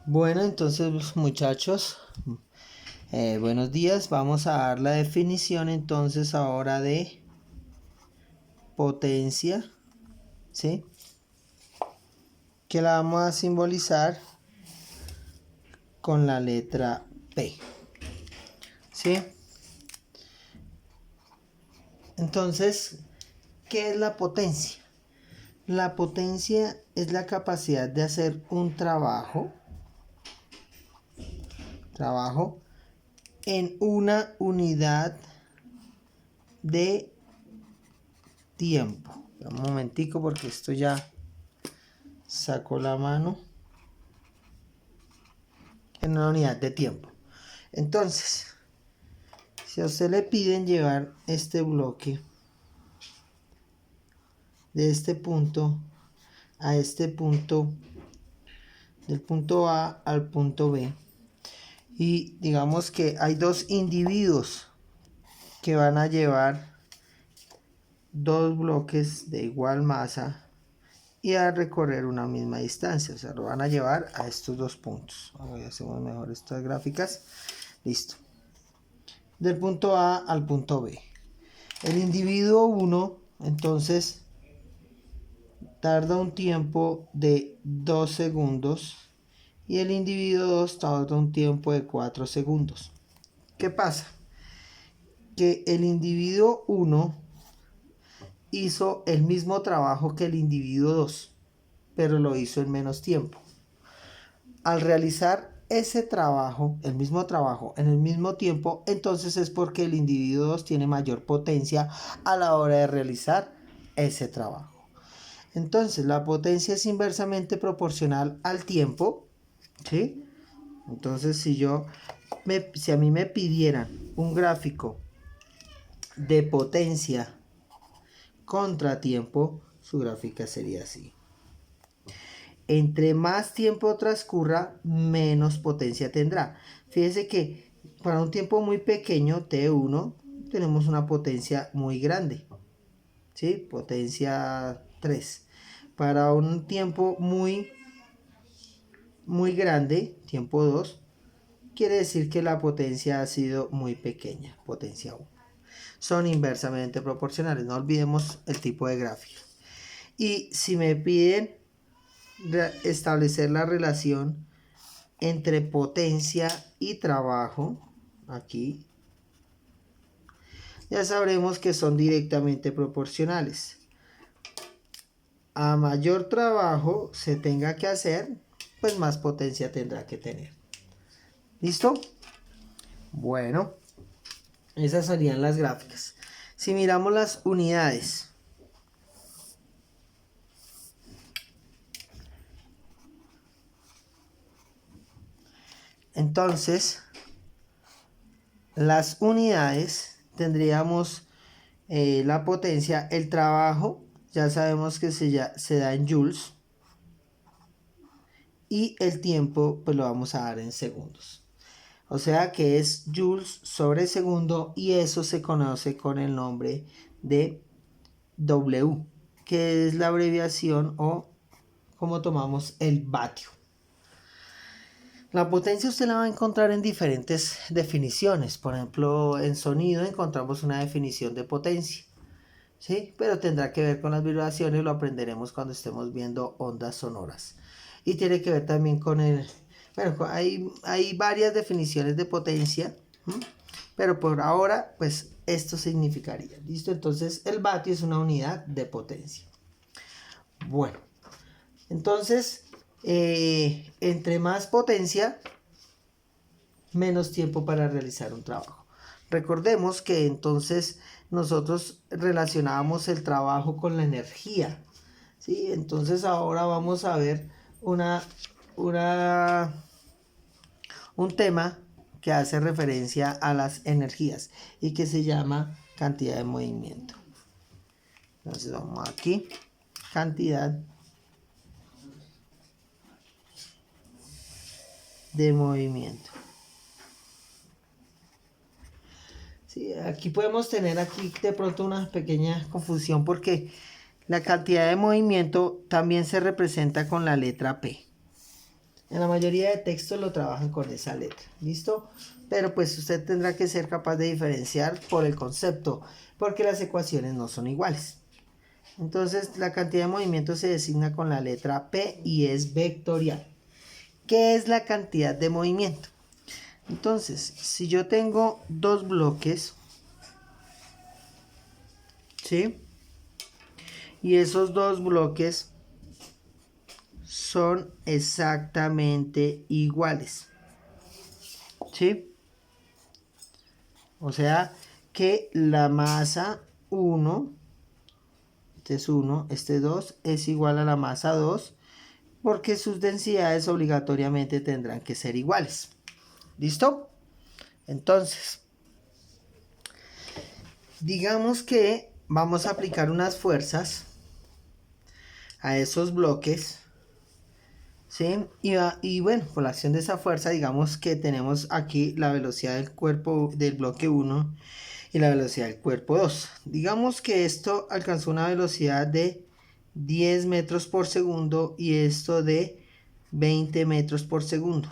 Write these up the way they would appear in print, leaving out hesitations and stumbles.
Bueno, entonces muchachos, buenos días. Vamos a dar la definición entonces ahora de potencia, ¿sí? Que la vamos a simbolizar con la letra P, ¿sí? Entonces, ¿qué es la potencia? La potencia es la capacidad de hacer un trabajo en una unidad de tiempo. Un momentico porque esto ya sacó la mano. En una unidad de tiempo. Entonces, si a usted le piden llevar este bloque de este punto a este punto, del punto A al punto B, y digamos que hay dos individuos que van a llevar dos bloques de igual masa y a recorrer una misma distancia, o sea, lo van a llevar a estos dos puntos. Ahora hacemos mejor estas gráficas. Listo. Del punto A al punto B. El individuo 1, entonces, tarda un tiempo de 2 segundos y el individuo 2 tarda un tiempo de 4 segundos. ¿Qué pasa? Que el individuo 1 hizo el mismo trabajo que el individuo 2, pero lo hizo en menos tiempo. Al realizar ese trabajo, el mismo trabajo, en el mismo tiempo, entonces es porque el individuo 2 tiene mayor potencia a la hora de realizar ese trabajo. Entonces, la potencia es inversamente proporcional al tiempo, ¿sí? Entonces, si a mí me pidieran un gráfico de potencia contra tiempo, su gráfica sería así. Entre más tiempo transcurra, menos potencia tendrá. Fíjese que para un tiempo muy pequeño, T1, tenemos una potencia muy grande, ¿sí? Potencia 3. Para un tiempo muy grande, tiempo 2, quiere decir que la potencia ha sido muy pequeña, potencia 1. Son inversamente proporcionales, no olvidemos el tipo de gráfico. Y si me piden establecer la relación entre potencia y trabajo, aquí, ya sabremos que son directamente proporcionales. A mayor trabajo se tenga que hacer, pues más potencia tendrá que tener. ¿Listo? Bueno, esas serían las gráficas. Si miramos las unidades, entonces las unidades tendríamos la potencia, el trabajo, ya sabemos que se da en joules, y el tiempo pues lo vamos a dar en segundos. O sea que es joules sobre segundo y eso se conoce con el nombre de W, que es la abreviación o como tomamos el vatio. La potencia usted la va a encontrar en diferentes definiciones. Por ejemplo, en sonido encontramos una definición de potencia, ¿sí? Pero tendrá que ver con las vibraciones, lo aprenderemos cuando estemos viendo ondas sonoras. Y tiene que ver también con el... Bueno, hay varias definiciones de potencia, ¿m? Pero por ahora, pues esto significaría. ¿Listo? Entonces, el vatio es una unidad de potencia. Bueno, entonces, entre más potencia, menos tiempo para realizar un trabajo. Recordemos que entonces nosotros relacionábamos el trabajo con la energía, ¿sí? Entonces ahora vamos a ver un tema que hace referencia a las energías y que se llama cantidad de movimiento. Entonces vamos aquí, cantidad de movimiento. Sí, aquí podemos tener aquí de pronto una pequeña confusión porque la cantidad de movimiento también se representa con la letra P. En la mayoría de textos lo trabajan con esa letra, ¿listo? Pero pues usted tendrá que ser capaz de diferenciar por el concepto, porque las ecuaciones no son iguales. Entonces la cantidad de movimiento se designa con la letra P y es vectorial. ¿Qué es la cantidad de movimiento? Entonces, si yo tengo dos bloques, ¿sí? Y esos dos bloques son exactamente iguales, ¿sí? O sea que la masa 1, este es 1, este 2, es igual a la masa 2, porque sus densidades obligatoriamente tendrán que ser iguales. ¿Listo? Entonces, digamos que vamos a aplicar unas fuerzas a esos bloques, ¿sí? Y bueno, por la acción de esa fuerza, digamos que tenemos aquí la velocidad del cuerpo del bloque 1 y la velocidad del cuerpo 2. Digamos que esto alcanzó una velocidad de 10 metros por segundo y esto de 20 metros por segundo.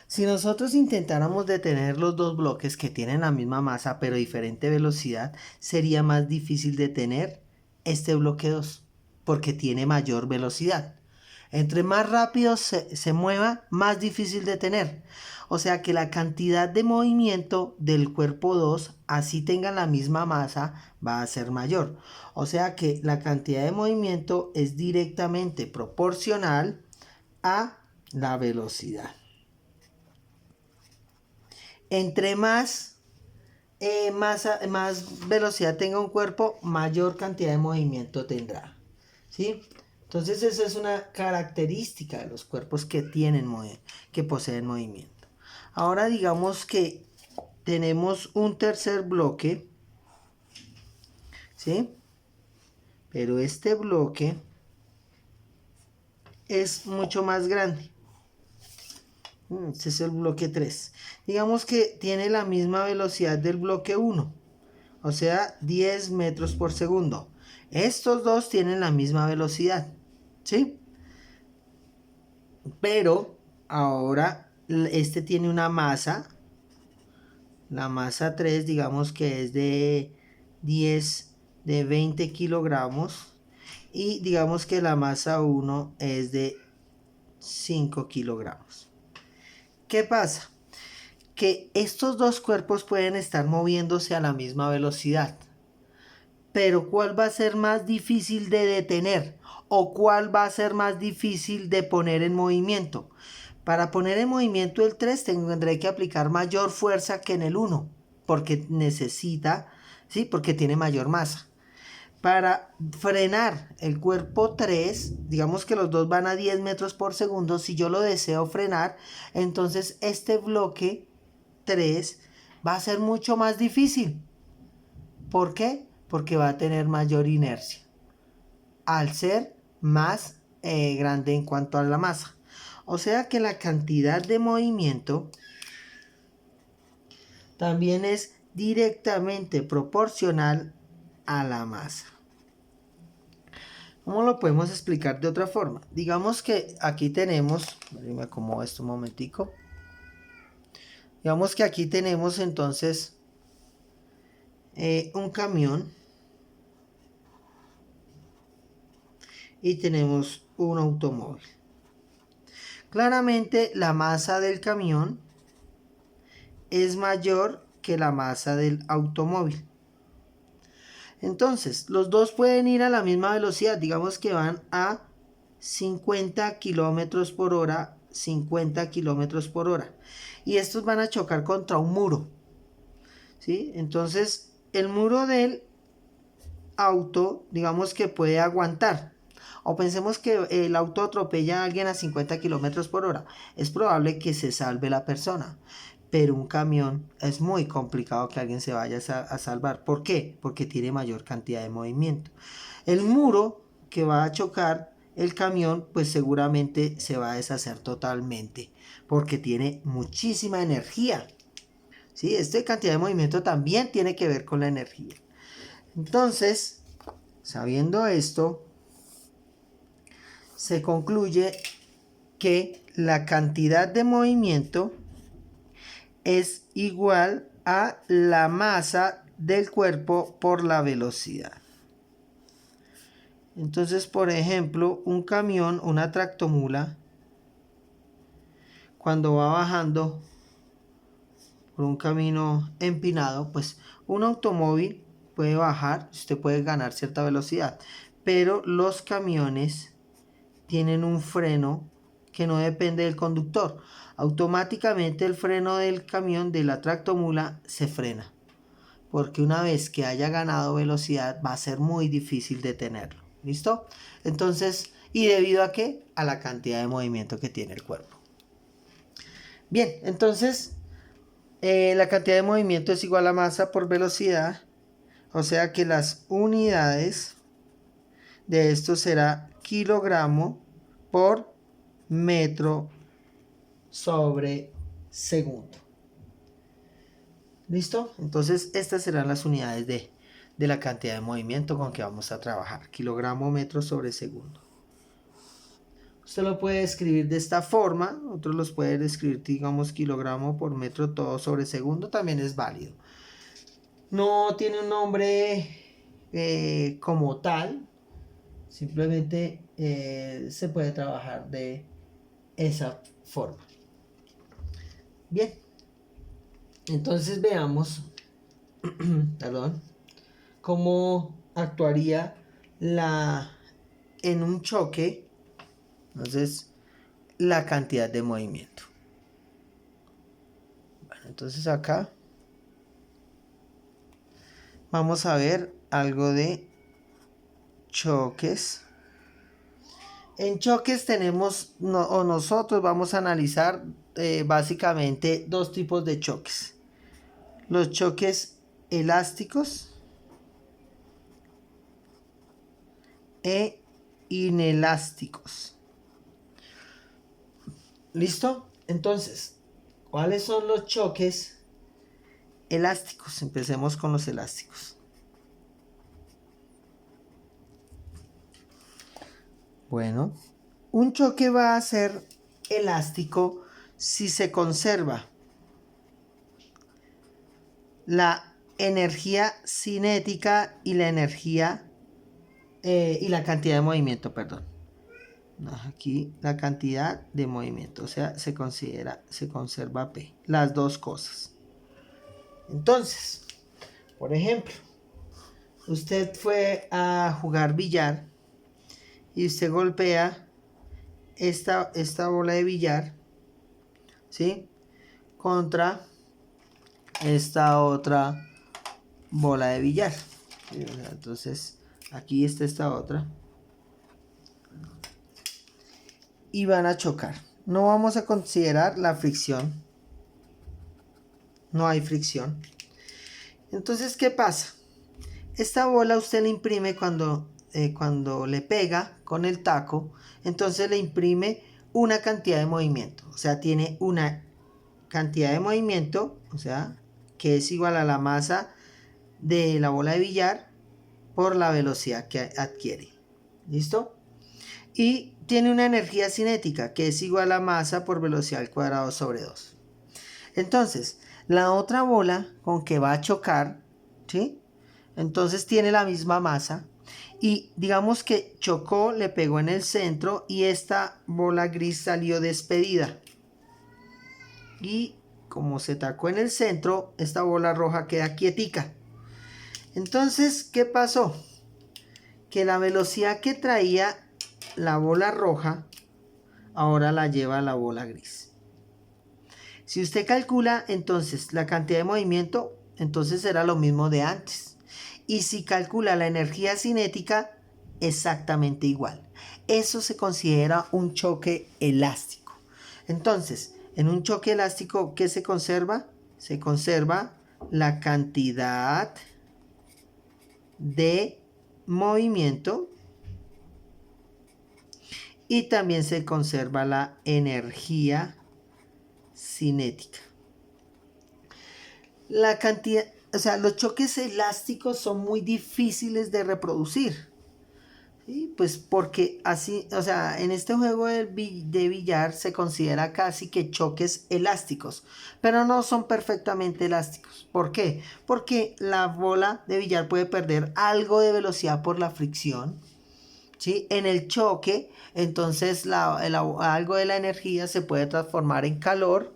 Si nosotros intentáramos detener los dos bloques que tienen la misma masa pero diferente velocidad, sería más difícil detener este bloque 2 porque tiene mayor velocidad. Entre más rápido se mueva, más difícil detener. O sea que la cantidad de movimiento del cuerpo 2, así tengan la misma masa, va a ser mayor. O sea que la cantidad de movimiento es directamente proporcional a la velocidad. Entre más velocidad tenga un cuerpo, mayor cantidad de movimiento tendrá, ¿sí? Entonces esa es una característica de los cuerpos que que poseen movimiento. Ahora digamos que tenemos un tercer bloque, ¿sí? Pero este bloque es mucho más grande. Este es el bloque 3. Digamos que tiene la misma velocidad del bloque 1, o sea, 10 metros por segundo. Estos dos tienen la misma velocidad, ¿sí? Pero ahora este tiene una masa, la masa 3, digamos que es de 20 kilogramos, y digamos que la masa 1 es de 5 kilogramos. ¿Qué pasa? Que estos dos cuerpos pueden estar moviéndose a la misma velocidad, pero ¿cuál va a ser más difícil de detener? ¿O cuál va a ser más difícil de poner en movimiento? Para poner en movimiento el 3 tendré que aplicar mayor fuerza que en el 1, porque necesita, ¿sí? Porque tiene mayor masa. Para frenar el cuerpo 3, digamos que los dos van a 10 metros por segundo, si yo lo deseo frenar, entonces este bloque 3 va a ser mucho más difícil. ¿Por qué? Porque va a tener mayor inercia al ser más grande en cuanto a la masa. O sea que la cantidad de movimiento también es directamente proporcional a la masa. ¿Cómo lo podemos explicar de otra forma? Digamos que aquí tenemos, me acomodo esto un momentico. Digamos que aquí tenemos entonces un camión y tenemos un automóvil. Claramente la masa del camión es mayor que la masa del automóvil. Entonces, los dos pueden ir a la misma velocidad. Digamos que van a 50 kilómetros por hora, 50 kilómetros por hora. Y estos van a chocar contra un muro, ¿sí? Entonces, el muro del auto, digamos que puede aguantar. O pensemos que el auto atropella a alguien a 50 kilómetros por hora. Es probable que se salve la persona. Pero un camión es muy complicado que alguien se vaya a salvar. ¿Por qué? Porque tiene mayor cantidad de movimiento. El muro que va a chocar el camión, pues seguramente se va a deshacer totalmente. Porque tiene muchísima energía. ¿Sí? Esta cantidad de movimiento también tiene que ver con la energía. Entonces, sabiendo esto, se concluye que la cantidad de movimiento es igual a la masa del cuerpo por la velocidad. Entonces, por ejemplo, un camión, una tractomula, cuando va bajando por un camino empinado, pues un automóvil puede bajar, usted puede ganar cierta velocidad, pero los camiones tienen un freno que no depende del conductor. Automáticamente el freno del camión, de la tractomula, se frena, porque una vez que haya ganado velocidad va a ser muy difícil detenerlo. ¿Listo? Entonces, ¿y debido a qué? A la cantidad de movimiento que tiene el cuerpo. Bien, entonces la cantidad de movimiento es igual a masa por velocidad, o sea que las unidades de esto será kilogramo por metro sobre segundo. ¿Listo? Entonces estas serán las unidades de la cantidad de movimiento con que vamos a trabajar. Kilogramo metro sobre segundo. Usted lo puede escribir de esta forma. Otros los pueden escribir, digamos, kilogramo por metro todo sobre segundo. También es válido. No tiene un nombre como tal. Simplemente se puede trabajar de esa forma. Bien. Entonces veamos, perdón, cómo actuaría en un choque. Entonces, la cantidad de movimiento. Bueno, entonces acá vamos a ver algo de choques. En choques tenemos, nosotros vamos a analizar básicamente dos tipos de choques. Los choques elásticos e inelásticos. ¿Listo? Entonces, ¿cuáles son los choques elásticos? Empecemos con los elásticos. Bueno, un choque va a ser elástico si se conserva la energía cinética y la energía y la cantidad de movimiento, perdón. Aquí la cantidad de movimiento, o sea, se conserva P, las dos cosas. Entonces, por ejemplo, usted fue a jugar billar y usted golpea esta bola de billar, ¿sí? Contra esta otra bola de billar. ¿Sí? Entonces, aquí está esta otra. Y van a chocar. No vamos a considerar la fricción. No hay fricción. Entonces, ¿qué pasa? Esta bola usted la imprime cuando le pega con el taco. Entonces le imprime una cantidad de movimiento. O sea, tiene una cantidad de movimiento, o sea, que es igual a la masa de la bola de billar por la velocidad que adquiere. ¿Listo? Y tiene una energía cinética que es igual a masa por velocidad al cuadrado sobre 2. Entonces, la otra bola con que va a chocar, ¿sí? Entonces tiene la misma masa y digamos que chocó, le pegó en el centro y esta bola gris salió despedida. Y como se tacó en el centro, esta bola roja queda quietica. Entonces, ¿qué pasó? Que la velocidad que traía la bola roja, ahora la lleva la bola gris. Si usted calcula entonces la cantidad de movimiento, entonces será lo mismo de antes. Y si calcula la energía cinética, exactamente igual. Eso se considera un choque elástico. Entonces, en un choque elástico, ¿qué se conserva? Se conserva la cantidad de movimiento y también se conserva la energía cinética. La cantidad, o sea, los choques elásticos son muy difíciles de reproducir. ¿Sí? Pues porque así, o sea, en este juego de billar se considera casi que choques elásticos, pero no son perfectamente elásticos. ¿Por qué? Porque la bola de billar puede perder algo de velocidad por la fricción, ¿sí? En el choque, entonces algo de la energía se puede transformar en calor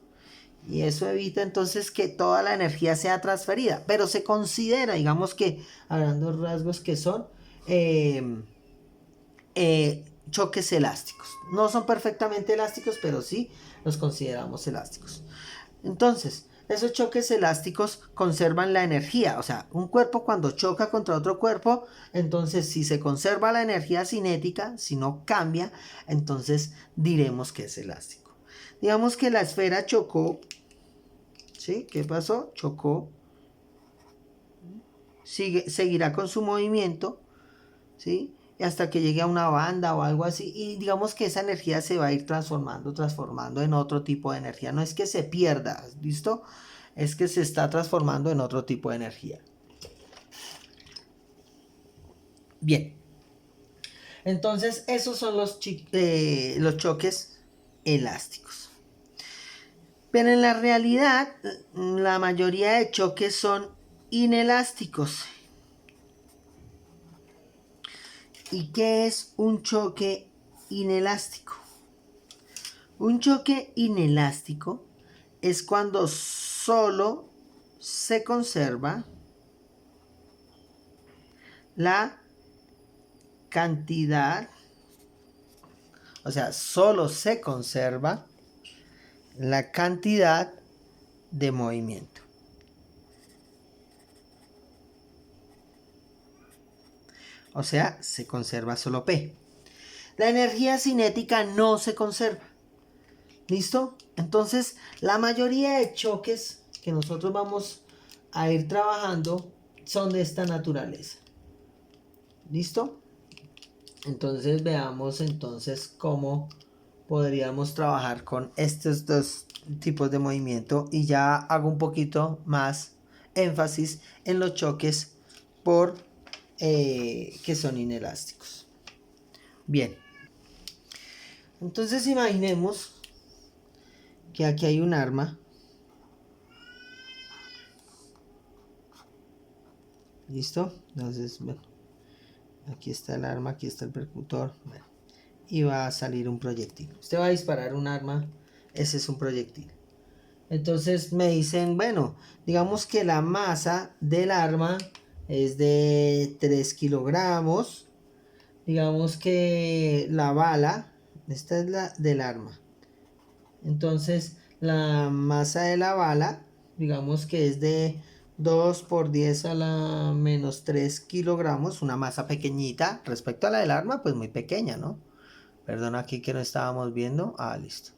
y eso evita entonces que toda la energía sea transferida, pero se considera, digamos que, a grandes rasgos que son... Eh, choques elásticos. No son perfectamente elásticos, pero sí los consideramos elásticos. Entonces, esos choques elásticos conservan la energía. O sea, un cuerpo cuando choca contra otro cuerpo, entonces si se conserva la energía cinética, si no cambia, entonces diremos que es elástico. Digamos que la esfera chocó. ¿Sí? ¿Qué pasó? Chocó. Seguirá con su movimiento. ¿Sí? Hasta que llegue a una banda o algo así, y digamos que esa energía se va a ir transformando en otro tipo de energía. No es que se pierda, ¿listo? Es que se está transformando en otro tipo de energía. Bien, entonces esos son los choques elásticos. Pero en la realidad, la mayoría de choques son inelásticos. ¿Y qué es un choque inelástico? Un choque inelástico es cuando solo se conserva la cantidad, o sea, solo se conserva la cantidad de movimiento. O sea, se conserva solo P. La energía cinética no se conserva. ¿Listo? Entonces, la mayoría de choques que nosotros vamos a ir trabajando son de esta naturaleza. ¿Listo? Entonces veamos entonces cómo podríamos trabajar con estos dos tipos de movimiento y ya hago un poquito más énfasis en los choques por que son inelásticos. Bien, entonces imaginemos que aquí hay un arma. ¿Listo? Entonces, bueno, aquí está el arma, aquí está el percutor. Bueno, y va a salir un proyectil. Usted va a disparar un arma, ese es un proyectil. Entonces me dicen, bueno, digamos que la masa del arma es de 3 kilogramos. Digamos que la bala, esta es la del arma. Entonces la masa de la bala, digamos que es de 2 por 10 a la menos 3 kilogramos, una masa pequeñita. Respecto a la del arma, pues muy pequeña, ¿no? Perdón, aquí que no estábamos viendo. Ah, listo.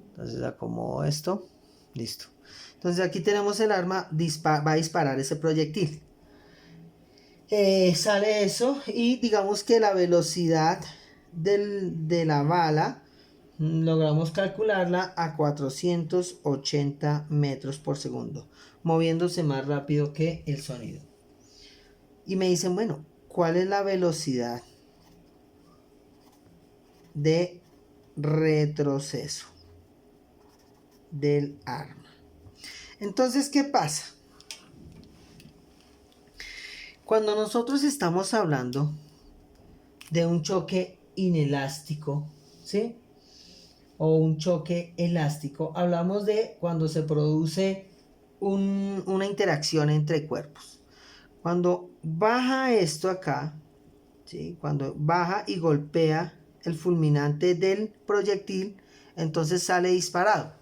Entonces acomodo esto. Listo. Entonces aquí tenemos el arma, va a disparar ese proyectil. Sale eso y digamos que la velocidad de la bala logramos calcularla a 480 metros por segundo, moviéndose más rápido que el sonido. Y me dicen, bueno, ¿cuál es la velocidad de retroceso del arma? Entonces, ¿qué pasa? Cuando nosotros estamos hablando de un choque inelástico, ¿sí? O un choque elástico, hablamos de cuando se produce una interacción entre cuerpos. Cuando baja esto acá, ¿sí? Cuando baja y golpea el fulminante del proyectil, entonces sale disparado.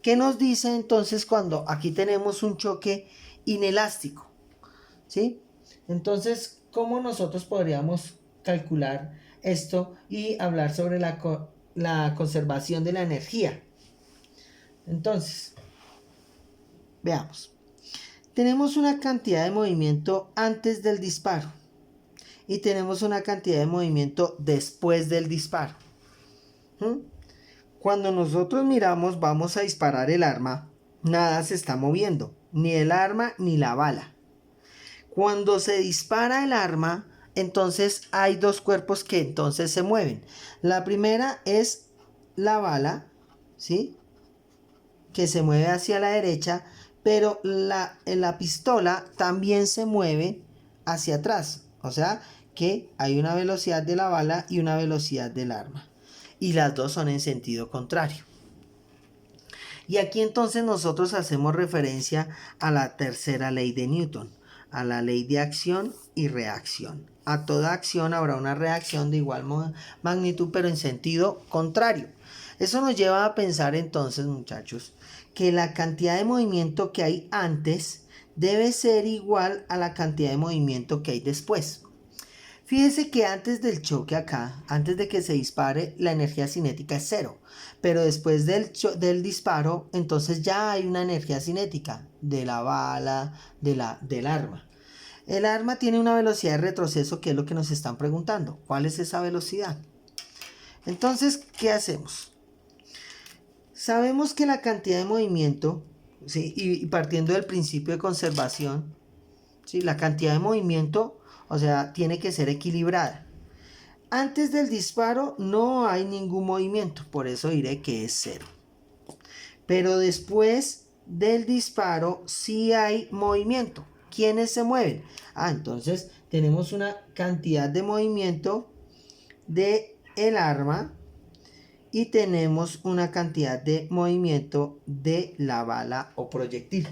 ¿Qué nos dice entonces cuando aquí tenemos un choque inelástico? ¿Sí? Entonces, ¿cómo nosotros podríamos calcular esto y hablar sobre la conservación de la energía? Entonces, veamos. Tenemos una cantidad de movimiento antes del disparo y tenemos una cantidad de movimiento después del disparo. Cuando nosotros miramos, vamos a disparar el arma, nada se está moviendo, ni el arma ni la bala. Cuando se dispara el arma, entonces hay dos cuerpos que entonces se mueven. La primera es la bala, ¿sí? Que se mueve hacia la derecha, pero la pistola también se mueve hacia atrás. O sea que hay una velocidad de la bala y una velocidad del arma. Y las dos son en sentido contrario. Y aquí entonces nosotros hacemos referencia a la tercera ley de Newton, a la ley de acción y reacción. A toda acción habrá una reacción de igual magnitud, pero en sentido contrario. Eso nos lleva a pensar entonces, muchachos, que la cantidad de movimiento que hay antes debe ser igual a la cantidad de movimiento que hay después. Fíjese que antes del choque acá, antes de que se dispare, la energía cinética es cero. Pero después del disparo, entonces ya hay una energía cinética de la bala, del arma. El arma tiene una velocidad de retroceso, que es lo que nos están preguntando. ¿Cuál es esa velocidad? Entonces, ¿qué hacemos? Sabemos que la cantidad de movimiento, ¿sí? Y partiendo del principio de conservación, ¿sí? La cantidad de movimiento, o sea, tiene que ser equilibrada. Antes del disparo no hay ningún movimiento, por eso diré que es cero. Pero después del disparo sí hay movimiento. ¿Quiénes se mueven? Entonces tenemos una cantidad de movimiento de el arma y tenemos una cantidad de movimiento de la bala o proyectil.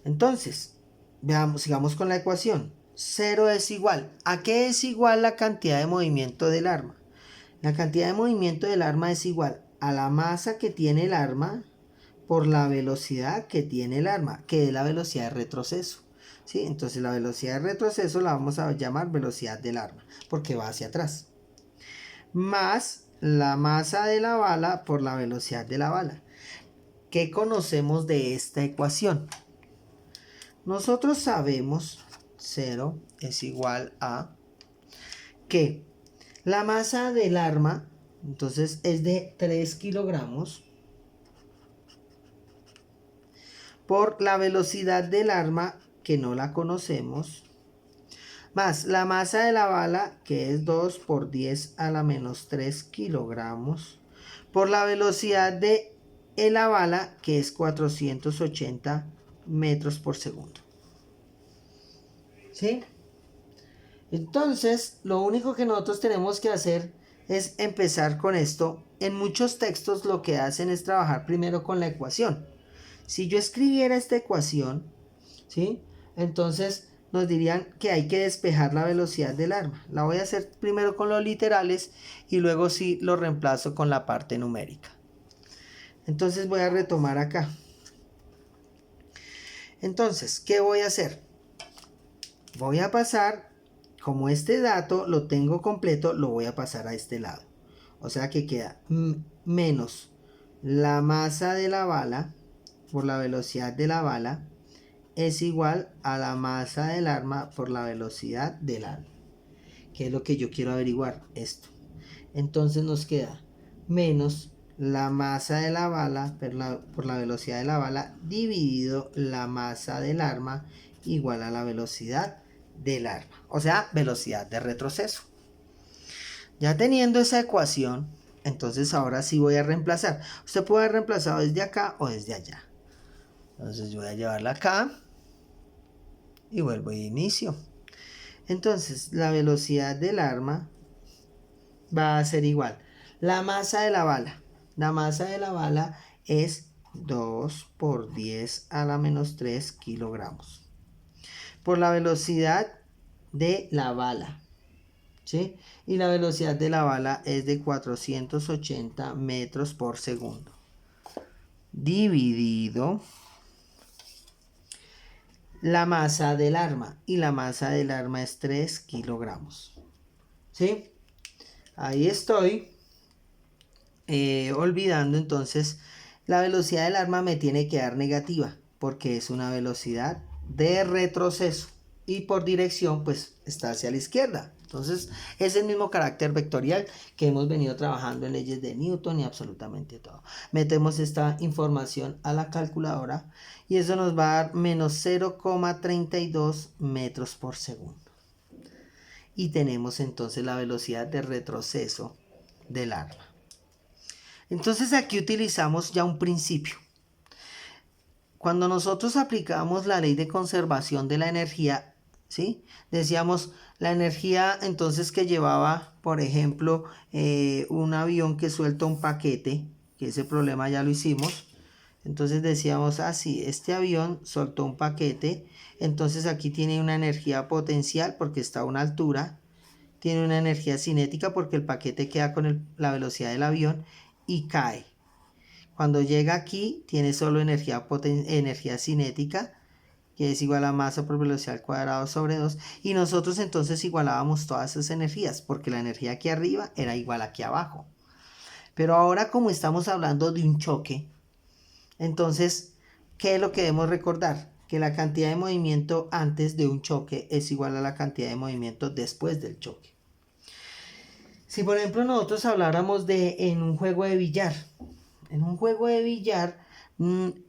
Entonces, veamos, sigamos con la ecuación. 0 es igual. ¿A qué es igual la cantidad de movimiento del arma? La cantidad de movimiento del arma es igual a la masa que tiene el arma por la velocidad que tiene el arma, que es la velocidad de retroceso. ¿Sí? Entonces la velocidad de retroceso la vamos a llamar velocidad del arma, porque va hacia atrás. Más la masa de la bala por la velocidad de la bala. ¿Qué conocemos de esta ecuación? Nosotros sabemos 0 es igual a que la masa del arma, entonces, es de 3 kilogramos por la velocidad del arma, que no la conocemos, más la masa de la bala, que es 2 por 10 a la menos 3 kilogramos, por la velocidad de la bala, que es 480 metros por segundo. ¿Sí? Entonces, lo único que nosotros tenemos que hacer es empezar con esto. En muchos textos lo que hacen es trabajar primero con la ecuación. Si yo escribiera esta ecuación, ¿sí? Entonces nos dirían que hay que despejar la velocidad del arma. La voy a hacer primero con los literales y luego sí lo reemplazo con la parte numérica. Entonces voy a retomar acá. Entonces, ¿qué voy a hacer? Voy a pasar, como este dato lo tengo completo, lo voy a pasar a este lado. O sea que queda menos la masa de la bala por la velocidad de la bala es igual a la masa del arma por la velocidad del arma. ¿Qué es lo que yo quiero averiguar? Esto. Entonces nos queda menos la masa de la bala por la velocidad de la bala dividido la masa del arma igual a la velocidad del arma. O sea, velocidad de retroceso. Ya teniendo esa ecuación, entonces ahora sí voy a reemplazar. Usted puede haber reemplazado desde acá o desde allá. Entonces yo voy a llevarla acá y vuelvo a inicio. Entonces la velocidad del arma va a ser igual. La masa de la bala. La masa de la bala es 2 por 10 a la menos 3 kilogramos. Por la velocidad de la bala. ¿Sí? Y la velocidad de la bala es de 480 metros por segundo. Dividido la masa del arma. Y la masa del arma es 3 kilogramos. ¿Sí? Ahí estoy. Olvidando entonces, la velocidad del arma me tiene que dar negativa. Porque es una velocidad de retroceso. Y por dirección pues está hacia la izquierda. Entonces es el mismo carácter vectorial que hemos venido trabajando en leyes de Newton y absolutamente todo. Metemos esta información a la calculadora y eso nos va a dar menos 0,32 metros por segundo. y tenemos entonces la velocidad de retroceso del arma. Entonces aquí utilizamos ya un principio. Cuando nosotros aplicamos la ley de conservación de la energía, ¿sí? Decíamos la energía entonces que llevaba, por ejemplo, un avión que suelta un paquete, que ese problema ya lo hicimos. Entonces decíamos, sí, este avión soltó un paquete, entonces aquí tiene una energía potencial porque está a una altura, tiene una energía cinética porque el paquete queda con la velocidad del avión y cae. Cuando llega aquí, tiene solo energía cinética, que es igual a masa por velocidad al cuadrado sobre 2. Y nosotros entonces igualábamos todas esas energías, porque la energía aquí arriba era igual a aquí abajo. Pero ahora, como estamos hablando de un choque, entonces, ¿qué es lo que debemos recordar? Que la cantidad de movimiento antes de un choque es igual a la cantidad de movimiento después del choque. Si por ejemplo nosotros habláramos en un juego de billar,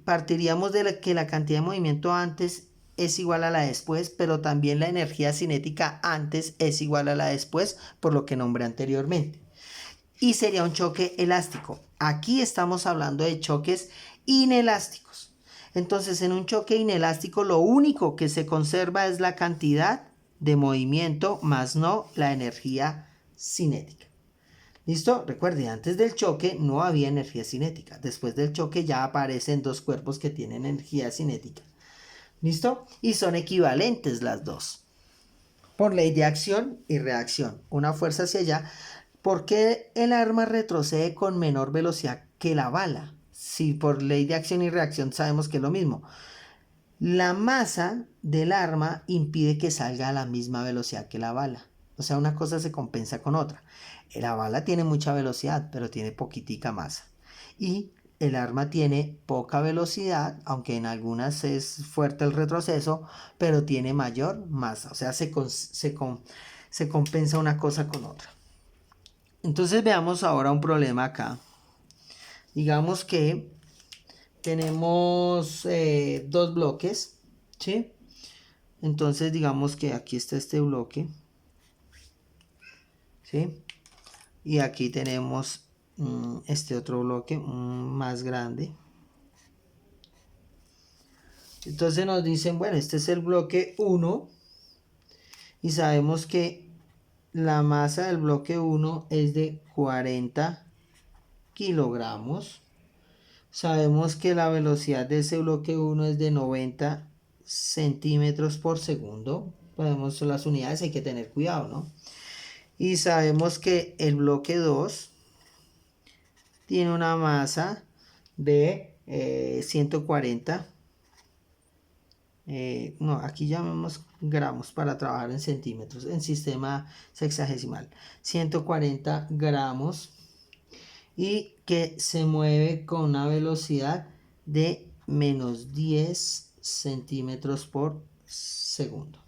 partiríamos de que la cantidad de movimiento antes es igual a la después, pero también la energía cinética antes es igual a la después, por lo que nombré anteriormente. Y sería un choque elástico. Aquí estamos hablando de choques inelásticos. Entonces, en un choque inelástico, lo único que se conserva es la cantidad de movimiento, más no la energía cinética. ¿Listo? Recuerde, antes del choque no había energía cinética. Después del choque ya aparecen dos cuerpos que tienen energía cinética. ¿Listo? Y son equivalentes las dos. Por ley de acción y reacción. Una fuerza hacia allá. ¿Por qué el arma retrocede con menor velocidad que la bala? Si por ley de acción y reacción sabemos que es lo mismo. La masa del arma impide que salga a la misma velocidad que la bala. O sea, una cosa se compensa con otra. La bala tiene mucha velocidad, pero tiene poquitica masa. Y el arma tiene poca velocidad, aunque en algunas es fuerte el retroceso, pero tiene mayor masa. O sea, se compensa una cosa con otra. Entonces veamos ahora un problema acá. Digamos que tenemos dos bloques, ¿sí? Entonces digamos que aquí está este bloque, ¿sí? Y aquí tenemos este otro bloque más grande. Entonces nos dicen, bueno, este es el bloque 1 y sabemos que la masa del bloque 1 es de 40 kilogramos. Sabemos que la velocidad de ese bloque 1 es de 90 centímetros por segundo. Podemos las unidades, hay que tener cuidado, ¿no? Y sabemos que el bloque 2 tiene una masa de 140. No, aquí llamemos gramos para trabajar en centímetros, en sistema sexagesimal. 140 gramos y que se mueve con una velocidad de menos 10 centímetros por segundo.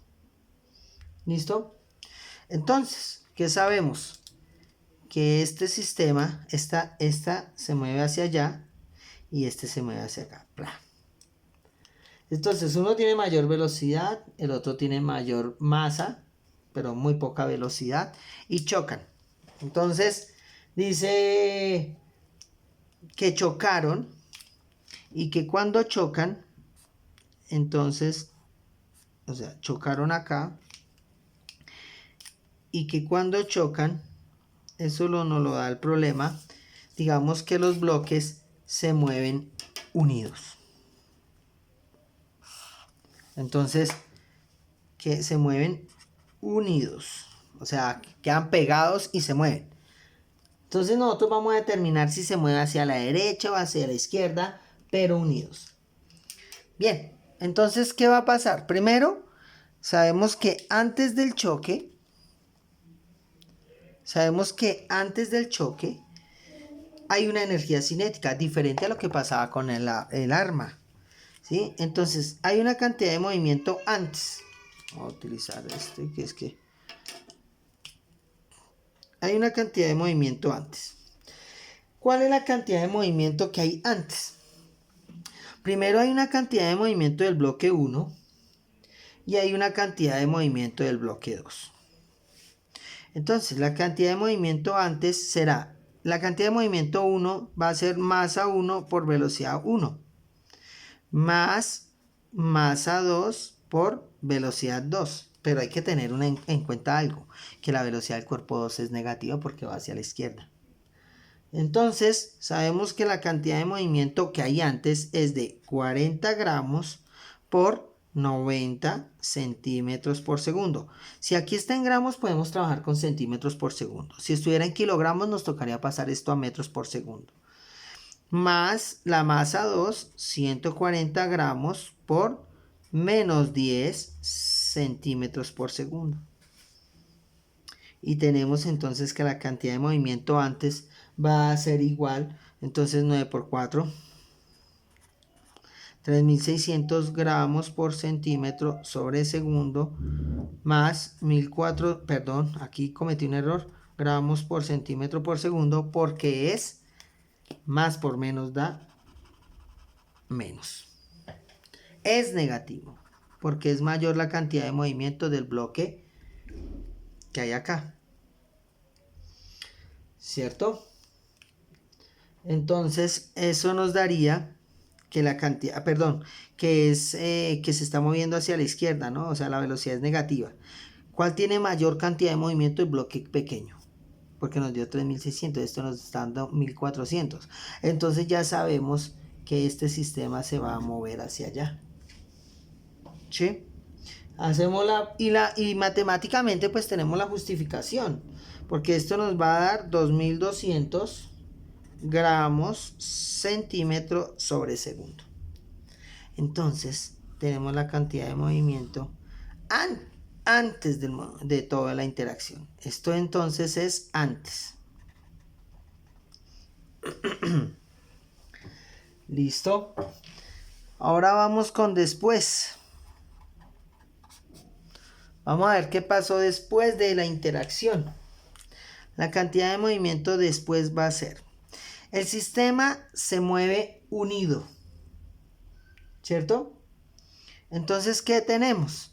¿Listo? Entonces, ¿qué sabemos? Que este sistema, esta se mueve hacia allá y este se mueve hacia acá. Entonces, uno tiene mayor velocidad, el otro tiene mayor masa, pero muy poca velocidad, y chocan. Entonces, dice que chocaron y que cuando chocan, entonces, o sea, chocaron acá y que cuando chocan, eso no lo da el problema, digamos que los bloques se mueven unidos. Entonces, que se mueven unidos, o sea, quedan pegados y se mueven. Entonces nosotros vamos a determinar si se mueve hacia la derecha o hacia la izquierda, pero unidos. Bien, entonces, ¿qué va a pasar? Primero, sabemos que antes del choque, hay una energía cinética diferente a lo que pasaba con el arma, ¿sí? Entonces, hay una cantidad de movimiento antes. Vamos a utilizar este, que es que hay una cantidad de movimiento antes. ¿Cuál es la cantidad de movimiento que hay antes? Primero hay una cantidad de movimiento del bloque 1 y hay una cantidad de movimiento del bloque 2. Entonces, la cantidad de movimiento antes será, la cantidad de movimiento 1 va a ser masa 1 por velocidad 1, más masa 2 por velocidad 2. Pero hay que tener en cuenta algo, que la velocidad del cuerpo 2 es negativa porque va hacia la izquierda. Entonces, sabemos que la cantidad de movimiento que hay antes es de 40 gramos por 90 centímetros por segundo. Si aquí está en gramos, podemos trabajar con centímetros por segundo. Si estuviera en kilogramos, nos tocaría pasar esto a metros por segundo. Más la masa 2, 140 gramos por menos 10 centímetros por segundo. Y tenemos entonces que la cantidad de movimiento antes va a ser igual, entonces 9 por 4, 3600 gramos por centímetro sobre segundo, más 1004, perdón, aquí cometí un error, gramos por centímetro por segundo, porque es más por menos da menos. Es negativo, porque es mayor la cantidad de movimiento del bloque que hay acá, ¿cierto? Entonces eso nos daría que la cantidad, perdón, que se está moviendo hacia la izquierda, ¿no? O sea, la velocidad es negativa. ¿Cuál tiene mayor cantidad de movimiento? El bloque pequeño, porque nos dio 3600, esto nos está dando 1400. Entonces ya sabemos que este sistema se va a mover hacia allá. ¿Sí? Hacemos y matemáticamente pues tenemos la justificación, porque esto nos va a dar 2200 gramos centímetro sobre segundo. Entonces tenemos la cantidad de movimiento antes de toda la interacción. Esto entonces es antes. ¿Listo? Ahora vamos con después. Vamos a ver qué pasó después de la interacción. La cantidad de movimiento después va a ser: el sistema se mueve unido, ¿cierto? Entonces, ¿qué tenemos?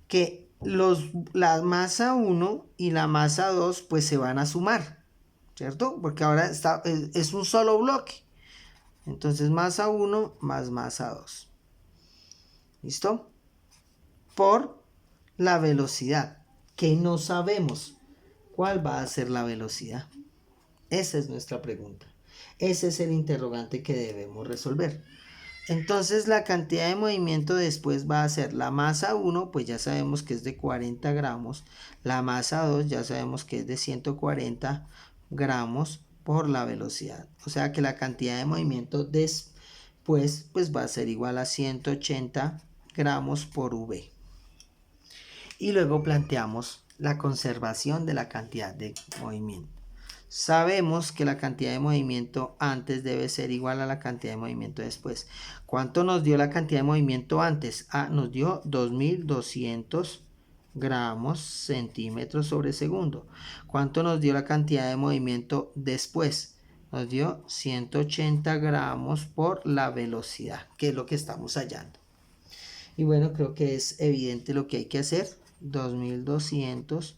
Que la masa 1 y la masa 2 pues se van a sumar, ¿cierto? Porque ahora es un solo bloque. Entonces, masa 1 más masa 2. ¿Listo? Por la velocidad, que no sabemos cuál va a ser la velocidad. Esa es nuestra pregunta. Ese es el interrogante que debemos resolver. Entonces la cantidad de movimiento después va a ser la masa 1, pues ya sabemos que es de 40 gramos. La masa 2 ya sabemos que es de 140 gramos por la velocidad. O sea que la cantidad de movimiento después pues va a ser igual a 180 gramos por V. Y luego planteamos la conservación de la cantidad de movimiento. Sabemos que la cantidad de movimiento antes debe ser igual a la cantidad de movimiento después. ¿Cuánto nos dio la cantidad de movimiento antes? Nos dio 2200 gramos centímetros sobre segundo. ¿Cuánto nos dio la cantidad de movimiento después? Nos dio 180 gramos por la velocidad, que es lo que estamos hallando. Y bueno, creo que es evidente lo que hay que hacer. 2200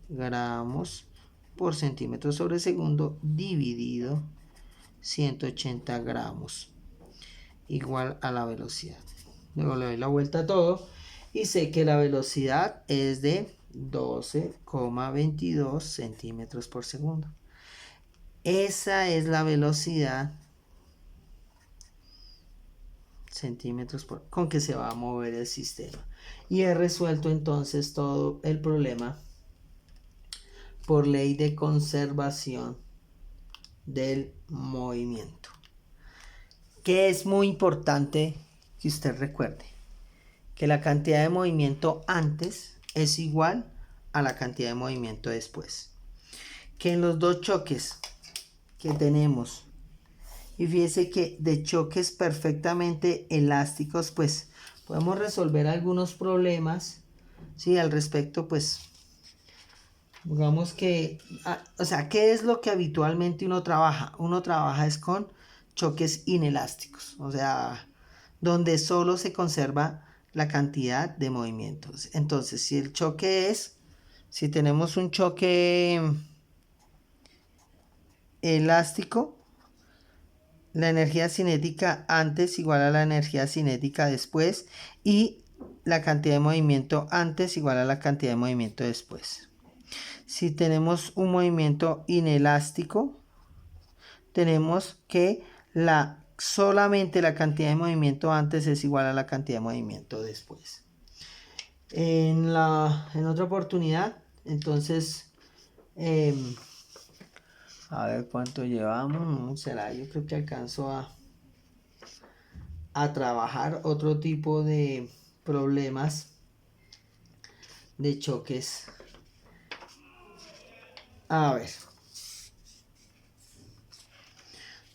gramos por centímetro sobre segundo dividido 180 gramos igual a la velocidad. Luego le doy la vuelta a todo y sé que la velocidad es de 12,22 centímetros por segundo. Esa es la velocidad centímetros con que se va a mover el sistema. Y he resuelto entonces todo el problema por ley de conservación del movimiento. Que es muy importante que usted recuerde que la cantidad de movimiento antes es igual a la cantidad de movimiento después. Que en los dos choques que tenemos, y fíjese que de choques perfectamente elásticos, pues podemos resolver algunos problemas, ¿sí? Al respecto, pues digamos que, o sea, ¿qué es lo que habitualmente uno trabaja? Uno trabaja es con choques inelásticos, o sea, donde solo se conserva la cantidad de movimientos. Entonces, si el choque es Si tenemos un choque elástico, la energía cinética antes igual a la energía cinética después, y la cantidad de movimiento antes igual a la cantidad de movimiento después. Si tenemos un movimiento inelástico, tenemos que solamente la cantidad de movimiento antes es igual a la cantidad de movimiento después. En otra oportunidad, entonces, a ver cuánto llevamos. No será, yo creo que alcanzo a trabajar otro tipo de problemas de choques. A ver.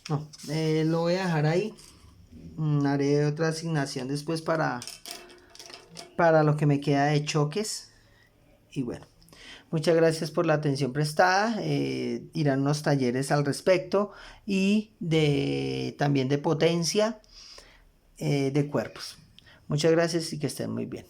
No, lo voy a dejar ahí. Haré otra asignación después para lo que me queda de choques. Y bueno, muchas gracias por la atención prestada. Irán unos talleres al respecto y también de potencia de cuerpos. Muchas gracias y que estén muy bien.